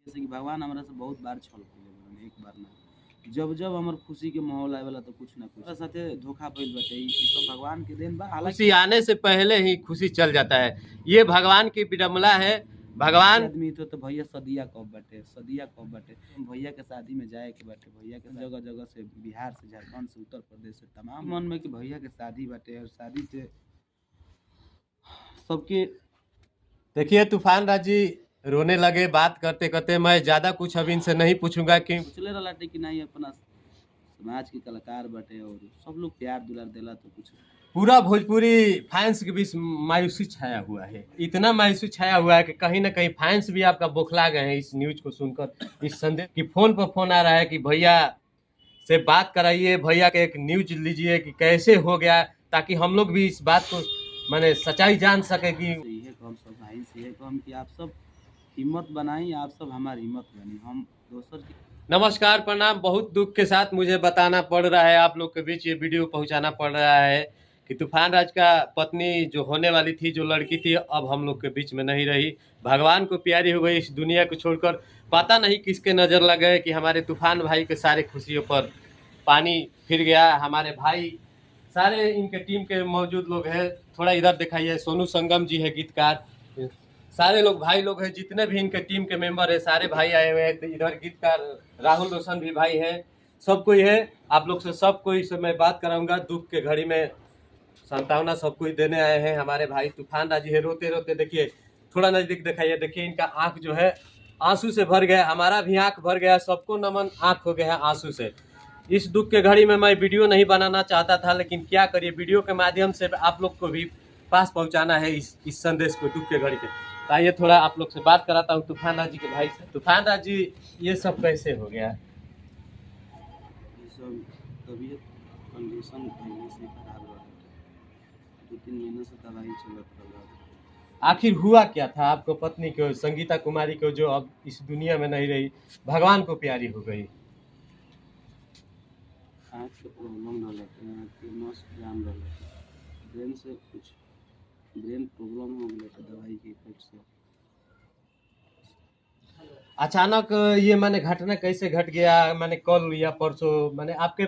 जैसे कि भगवान हमरा से बहुत बार छल कइले एक बार ना। जब जब हमर खुशी के माहौल आवेला तो कुछ ना कुछ हमरा साथे धोखा भइल बाटे। ई सब भगवान के देन बा। हालांकि खुशी आने से पहले ही खुशी चल जाता है, ये भगवान की विडम्बना है। भगवान आदमी तो भैया सदिया कब बाटे भैया के शादी में जाए के बाटे। भैया के जगह जगह से, बिहार से, झारखंड से, उत्तर प्रदेश से, तमाम मन में कि भैया के शादी बाटे और शादी से सबके। देखिए तूफान राज जी रोने लगे बात करते करते। मैं ज्यादा कुछ अब इनसे नहीं पूछूंगा कि सोचले रहलाटे कि नहीं अपना समाज के कलाकार बाटे और सब लोग प्यार दुलार देला तो कुछ। पूरा भोजपुरी फैंस के बीच मायूसी छाया हुआ है। इतना मायूसी छाया हुआ है कि कहीं ना कहीं फैंस भी आपका बौखला गए हैं इस न्यूज को सुनकर, इस संदेश की। फोन पर फोन आ रहा है कि भैया से बात कराइए, भैया के एक न्यूज लीजिए कि कैसे हो गया, ताकि हम लोग भी इस बात को मैंने सच्चाई जान सके कि यही हम सब भाई से यही हम कि आप सब हिम्मत बनाई, आप सब हमारी हिम्मत बनी। हम दोसर की। नमस्कार प्रणाम। बहुत दुख के साथ मुझे बताना पड़ रहा है, आप लोग के बीच ये वीडियो पहुंचाना पड़ रहा है कि तूफान राज का पत्नी जो होने वाली थी, जो लड़की थी, अब हम लोग के बीच में नहीं रही। भगवान को प्यारी हो गई, इस दुनिया को छोड़कर। पता नहीं किसके नज़र लग गए कि हमारे तूफान भाई के सारे खुशियों पर पानी फिर गया। हमारे भाई सारे इनके टीम के मौजूद लोग हैं, थोड़ा इधर दिखाइए। सोनू संगम जी है गीतकार, सारे लोग भाई लोग हैं, जितने भी इनके टीम के मेंबर है सारे भाई आए हुए हैं। इधर गीतकार राहुल रोशन भी भाई हैं, सब कोई है। आप लोग से सब कोई से मैं बात कराऊंगा। दुख के घड़ी में सांत्वना सब कोई देने आए हैं हमारे भाई तूफान राज जी है। रोते रोते देखिए, थोड़ा नजदीक दिखाइए। देखिए इनका आंख जो है आंसू से भर गया, हमारा भी आंख भर गया, सबको नमन, आंख हो गया आंसू से। इस दुख के घड़ी में मैं वीडियो नहीं बनाना चाहता था, लेकिन क्या करिए, वीडियो के माध्यम से आप लोग को भी पास पहुंचाना है इस संदेश को दुख के घड़ी के। तो आइए थोड़ा आप लोग से बात कराता हूँ तूफान राज जी के भाई से। तूफान राज जी, ये सब कैसे हो गया? ये सब तबीयत कंडीशन पहले से खराब रहा। 2-3 महीने से दवाई चलत रहा। आखिर हुआ क्या था आपको पत्नी को, संगीता कुमारी को, जो अब इस दुनिया में नहीं रही, भगवान को प्यारी हो गई? आँख के प्रॉब्लम रहलक, आँख के नस जाम रहलक, ब्रेन से कुछ ब्रेन प्रॉब्लम हो गया दवाई के इफेक्ट से। अचानक ये मैंने घटना कैसे घट गया? मैंने कल या परसों मैंने आपके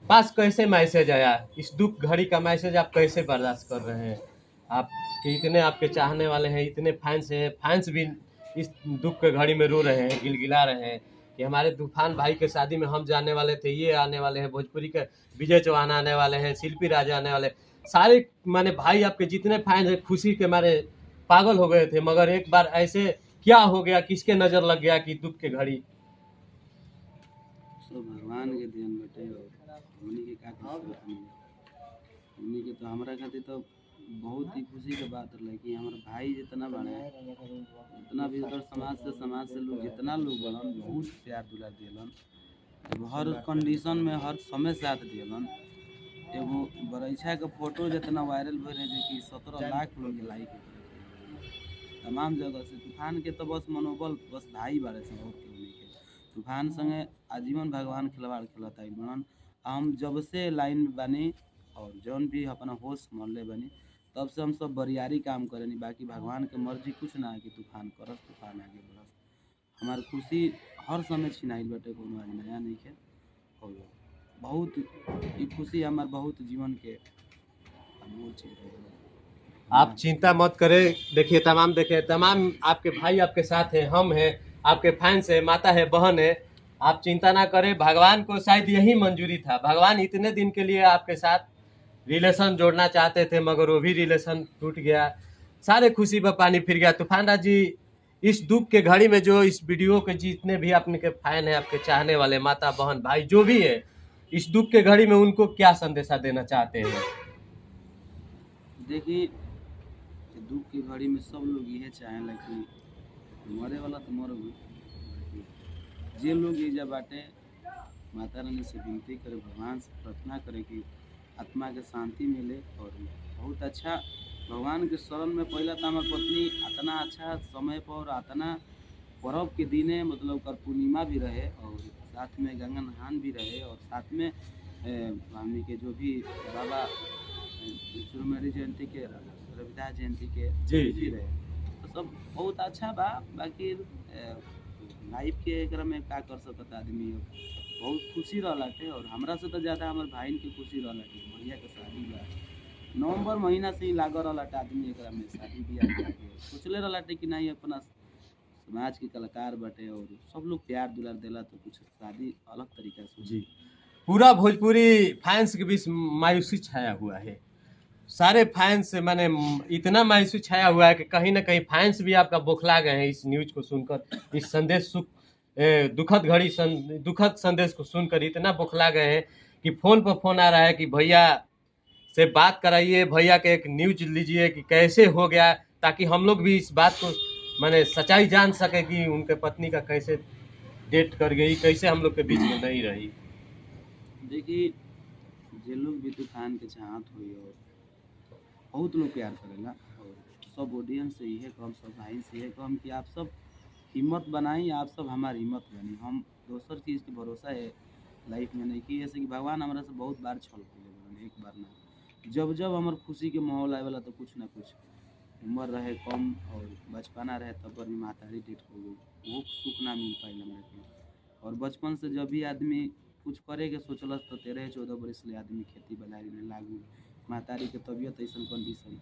पास कैसे मैसेज आया? इस दुख घड़ी का मैसेज आप कैसे बर्दाश्त कर रहे हैं? आप कि इतने आपके चाहने वाले हैं, इतने फैंस हैं, फैंस भी इस दुख के घड़ी में रो रहे हैं, गिलगिला रहे हैं कि हमारे तूफान भाई के शादी में हम जाने वाले थे, ये आने वाले हैं, भोजपुरी के विजय चौहान आने वाले हैं, शिल्पी राजा आने वाले, सारे माने भाई आपके जितने फैंस हैं खुशी के मारे पागल हो गए थे। मगर एक बार ऐसे क्या हो गया, किसके नज़र लग गया कि दुख के घड़ी? सब भगवान के देन बटे और हमनी के का कर सकत हनी। हमनी के तो हमरा खातिर तो बहुत ही खुशी के बात रहे कि हमारे भाई जितना बड़े, जितना भी उधर समाज से लोग, जितना लोग बड़न, बहुत प्यार दुलार दिलन। हर कंडीशन में हर समय साथ दिलन। एगो बरैछा के फोटो जितना वायरल भइल है कि 17 लाख लोग लाइक करे तमाम जगह से। तूफान के तो बस मनोबल बस भाई बारे से बहुत केहू नहीं के। तूफान संगे आजीवन भगवान खिलवाड़ खेलत आई बनन। हम जब से लाइन में बनी और जौन भी अपना होश संभले बनी, तब से हम सब बरियारी काम करेनी। बाकी भगवान के मर्जी कुछ ना है कि तूफान करस, तूफान आगे बढ़स। हमार खुशी हर समय छिनाइल बटे, कोनो आज नया नहीं है। और बहुत ये खुशी हमार बहुत जीवन के अनमोल चीज है। आप चिंता मत करें। देखिए तमाम आपके भाई आपके साथ हैं, हम हैं, आपके फैंस हैं, माता है, बहन है। आप चिंता ना करें। भगवान को शायद यही मंजूरी था, भगवान इतने दिन के लिए आपके साथ रिलेशन जोड़ना चाहते थे, मगर वो भी रिलेशन टूट गया, सारे खुशी पर पानी फिर गया। तूफान राज जी, इस दुख के घड़ी में जो इस वीडियो के जितने भी आपने के फैन है, आपके चाहने वाले, माता बहन भाई जो भी है, इस दुख के घड़ी में उनको क्या संदेशा देना चाहते हैं? देखिए दुख की घड़ी में सब लोग यह चाहेला कि मरे वाला तो मर गई। जे लोग एजा बाटे, माता रानी से विनती करे, भगवान से प्रार्थना करे कि आत्मा के शांति मिले। और बहुत अच्छा भगवान के शरण में पहला तो हमार पत्नी इतना अच्छा समय पर, इतना पर्व के दिने मतलब कर पूर्णिमा भी रहे और साथ में गंगा नहान भी रहे और साथ में हमनी के जो भी बाबा सूर्यमणि जयंती के, रविदास जयंती के जी भी रहे, तो सब बहुत अच्छा बा। बाकी लाइफ के एकरा में का कर सकता आदमी अब बहुत खुशी रहलाटे और हमरा से तो ज़्यादा हमारे भाई के खुशी रहलाटे भैया के शादी बा नवंबर महीना से ही लागल रहलाटे आदमी एकरा में शादी ब्याह के सोचले रहलाटे कि नहीं अपना समाज के कलाकार बाटे और सब लोग प्यार दुलार देला तो कुछ शादी अलग तरीका से जी पूरा भोजपुरी फैंस के बीच मायूसी छाया हुआ है। सारे फैंस माने इतना मायूसी छाया हुआ है कि कहीं ना कहीं फैंस भी आपका बौखला गए हैं इस न्यूज को सुनकर, इस संदेश दुखद संदेश को सुनकर इतना बौखला गए हैं कि फोन पर फोन आ रहा है कि भैया से बात कराइए, भैया के एक न्यूज लीजिए कि कैसे हो गया, ताकि हम लोग भी इस बात को माने सच्चाई जान सके कि उनके पत्नी का कैसे डेट कर गई, कैसे हम लोग के बीच में नहीं रही। देखिए जे लोग भी तूफान के चाहत हुई और बहुत लोग प्यार करेला और सब ऑडियंस से यही कहम, सब भाई से यही कहम कि आप सब हिम्मत बनाई, आप सब हमारी हिम्मत बनी। हम दोसर चीज़ के भरोसा है लाइफ में नहीं कि ऐसे कि भगवान हमारा से बहुत बार छल कर एक बार ना जब जब हमार खुशी के माहौल आए वाला तो कुछ ना कुछ उम्र रहे कम और बचपना रहे तब पर भी महतारी डेट हो गई वो सुख ना मिल पाई हमारे के। और बचपन से जब भी आदमी कुछ करे के सोचलस तो 13-14 बरस ले आदमी खेती बनाई में लागू महतारी के तबीयत ऐसा कंडीशन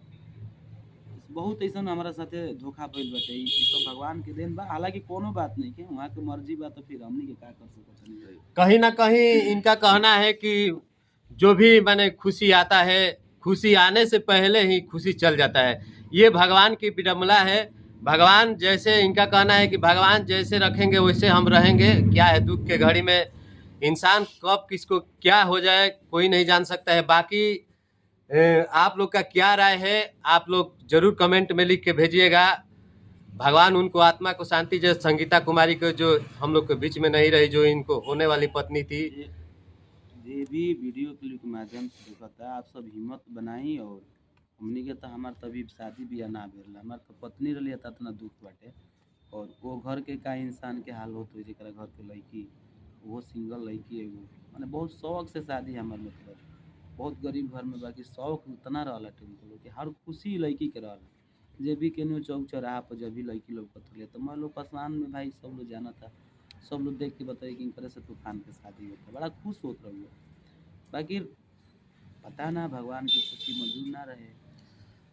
बहुत ऐसा हमारा साथे धोखा भइल बाटे ई सब भगवान के देन बा। हालांकि कोनो बात नहीं के वहाँ के मर्जी बा तो फिर हमनी के का कर सकत नहीं। कहीं ना कहीं इनका कहना है कि जो भी माने खुशी आता है, खुशी आने से पहले ही खुशी चल जाता है। ये भगवान की विडम्बना है। भगवान जैसे, इनका कहना है कि भगवान जैसे रखेंगे वैसे हम रहेंगे। क्या है, दुख के घड़ी में इंसान कब किसको क्या हो जाए कोई नहीं जान सकता है। बाकी आप लोग का क्या राय है, आप लोग जरूर कमेंट में लिख के भेजिएगा। भगवान उनको आत्मा को शांति, जैसे संगीता कुमारी को जो हम लोग के बीच में नहीं रही, जो इनको होने वाली पत्नी थी। ये भी वीडियो क्लिप के माध्यम से देखता आप सब हिम्मत बनाई और हमनी के तो हमार तभी शादी बियाह ना भेल, हमार तो पत्नी रही था इतना दुख बाटे और वो घर के का इंसान के हाल होत हो जरा घर के लड़की वो सिंगल लड़की एगो माने बहुत शौक से शादी हमार मतलब बहुत गरीब घर में बाकी शौक उतना रहला कि हर खुशी लड़की के रहला जे भी केनू चौक चौराहा पर जब भी लड़की लोग पथले तो मैं लोग पसमान में भाई सब लोग जाना था, सब लोग देख के बताइए कि इनकरे से तूफान के शादी होता बड़ा खुश होत रहे। बाकी पता ना भगवान की खुशी मंजूर ना रहे।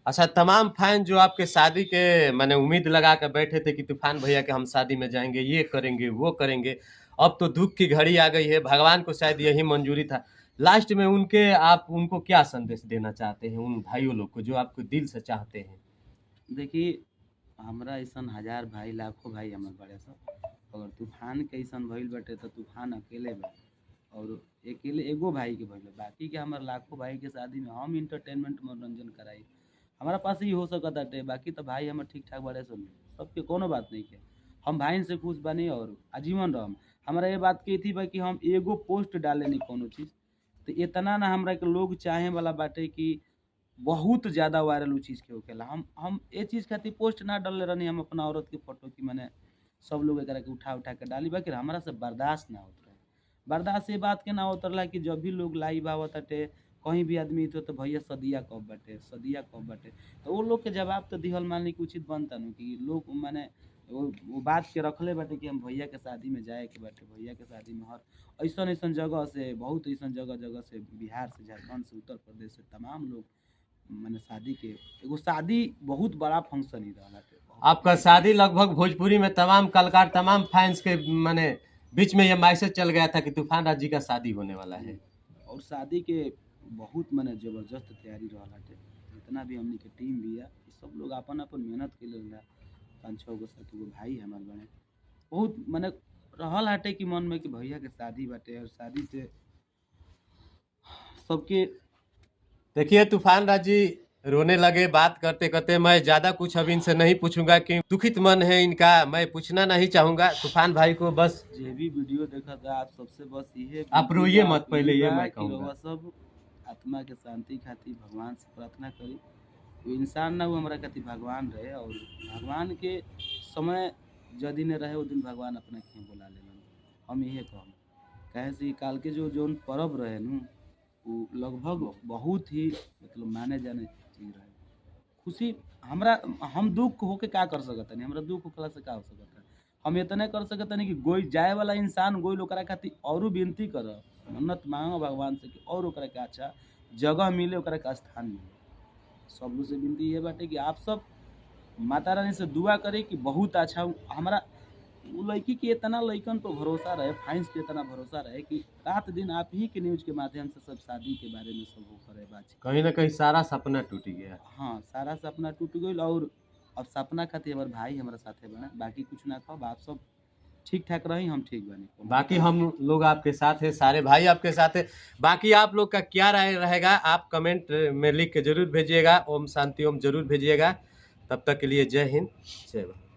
अच्छा, तमाम फैन जो आपके शादी के मैंने उम्मीद लगा कर बैठे थे कि तूफान भैया के हम शादी में जाएंगे, ये करेंगे वो करेंगे, अब तो दुख की घड़ी आ गई है। भगवान को शायद यही मंजूरी था। लास्ट में आप उनको क्या संदेश देना चाहते हैं, उन भाइयों लोग को जो आपको दिल से चाहते हैं? देखिए हमरा ऐसा हजार भाई लाखों भाई हमारे बड़े सब अगर तूफान के ऐसा भइल बाटे तो तूफान अकेले बा और अकेले एगो भाई के भइल बाकी के हमारे लाखों भाई के शादी में हम इंटरटेनमेंट मनोरंजन कराई हमारा पास ही हो सकता है। बाकी तो भाई हमारे ठीक ठाक बड़े सुन सबके कोनो बात नहीं के हम भाई से खुश बनी और आजीवन रहम। हमारा ये बात की थी भाई कि हम एगो पोस्ट डाले नहीं कोनो चीज़ तो इतना ना हमरा के लोग चाहे वाला बाटे कि बहुत ज़्यादा वायरल उ चीज़ के होकेला। हम ये चीज़ खातिर पोस्ट ना डालले रहनी हम अपना औरत के फोटो की मैंने सब लोग एकरा के उठा के डाली बाकी हमारा से बर्दाश्त ना होत रहे। बर्दाश्त ये बात के ना होत रहा कि जब भी लोग लाइव आवताटे कहीं भी आदमी तो भैया सदिया कब बाटे सदिया कब बाटे तो वो लोग के जवाब तो दिहल मानने की उचित बनता न कि लोग माने वो बात के रखले बाटे कि हम भैया के शादी में जाए के बाटे। भैया के शादी में हर ऐसा जगह से बहुत ऐसा जगह से बिहार से झारखंड से उत्तर प्रदेश से तमाम लोग मैंने शादी के एगो शादी बहुत बड़ा फंक्शन ही रहा। आपका शादी लगभग भोजपुरी में तमाम कलाकार तमाम फैंस के माने बीच में ये मैसेज चल गया था कि तूफान राज जी का शादी होने वाला है और शादी के बहुत मैंने जबरदस्त तैयारी रहा। जितना भी हमनी के टीम भी है सब लोग अपन अपन मेहनत के लिए 5-6 गो 7 गो भाई हमारे बने बहुत मैंने रहल हटे कि मन में कि भैया के शादी बाटे और शादी से सबके। देखिए तूफान राज जी रोने लगे बात करते करते। मैं ज़्यादा कुछ अब इनसे नहीं पूछूंगा कि दुखित मन है इनका, मैं पूछना नहीं चाहूँगा। तूफान भाई को बस जे भी वीडियो देखा था आप सबसे बस ये आप रोइए मत, पहले ये मैं कहूँगा सब आत्मा के शांति खातिर भगवान से प्रार्थना करी। वो इंसान ना वो हमारा खातिर भगवान रहे और भगवान के समय जदि न रहे वो दिन भगवान अपना क्यों बुला ले हम यही कहम। कहे से काल के जो पर्व रहे न वो लगभग बहुत ही मतलब माने जाने चीज रहे। खुशी हमरा हम दुख होके का कर सकता नहीं, हमरा दुख होखला से का हो सकता है। हम इतने कर सकते नहीं कि कोई जाए वाला इंसान कोई ओकरा खातिर और विनती कर मन्नत मांगो भगवान से कि और ओकरा के अच्छा जगह मिले, ओकरा के स्थान मिले। सब लोग से विनती ये बाटे कि आप सब माता रानी से दुआ करें कि बहुत अच्छा हमारा वो लड़की के इतना लड़कन पर भरोसा रहे, फाइन्स पे इतना भरोसा रहे कि रात दिन आप ही के न्यूज के माध्यम से सब शादी के बारे में सब वो करे बात। कहीं ना कहीं सारा सपना टूट गया। हाँ, सारा सपना टूट गई और अब सपना खातिर हमारे भाई हमारे साथे बने, बाकी कुछ ना कहो। आप सब ठीक ठाक रही, हम ठीक बने, बाकी हम लोग आपके साथ है, सारे भाई आपके साथ है। बाकी आप लोग का क्या राय रहेगा आप कमेंट में लिख के जरूर भेजिएगा। ओम शांति ओम जरूर भेजिएगा। तब तक के लिए जय हिंद, जय भारत।